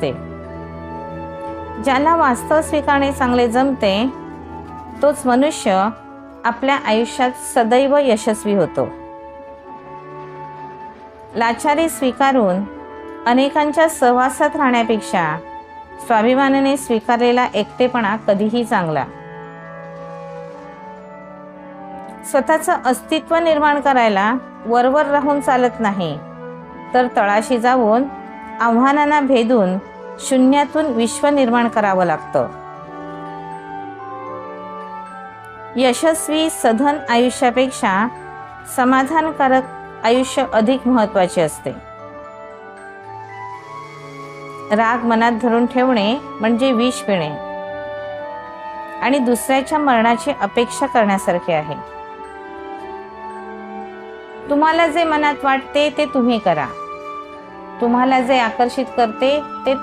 असते. ज्याला वास्तव स्वीकारणे चांगले जमते तोच मनुष्य आपल्या आयुष्यात सदैव यशस्वी होतो. लाचारी स्वीकारून अनेकांच्या सहवासात राहण्यापेक्षा स्वाभिमानाने स्वीकारलेला एकटेपणा कधीही चांगला. स्वतःचं अस्तित्व निर्माण करायला वरवर राहून चालत नाही, तर तळाशी जाऊन आव्हानांना भेदून शून्यातून विश्व निर्माण करावं लागतं. यशस्वी सधन आयुष्यापेक्षा समाधानकारक आयुष्य अधिक महत्त्वाचे असते. राग मनात धरून ठेवणे म्हणजे विष पिणे आणि दुसऱ्याच्या मरणाची अपेक्षा करण्यासारखे आहे. तुम्हाला जे मनात वाटते ते तुम्ही करा. तुम्हाला जे आकर्षित करते ते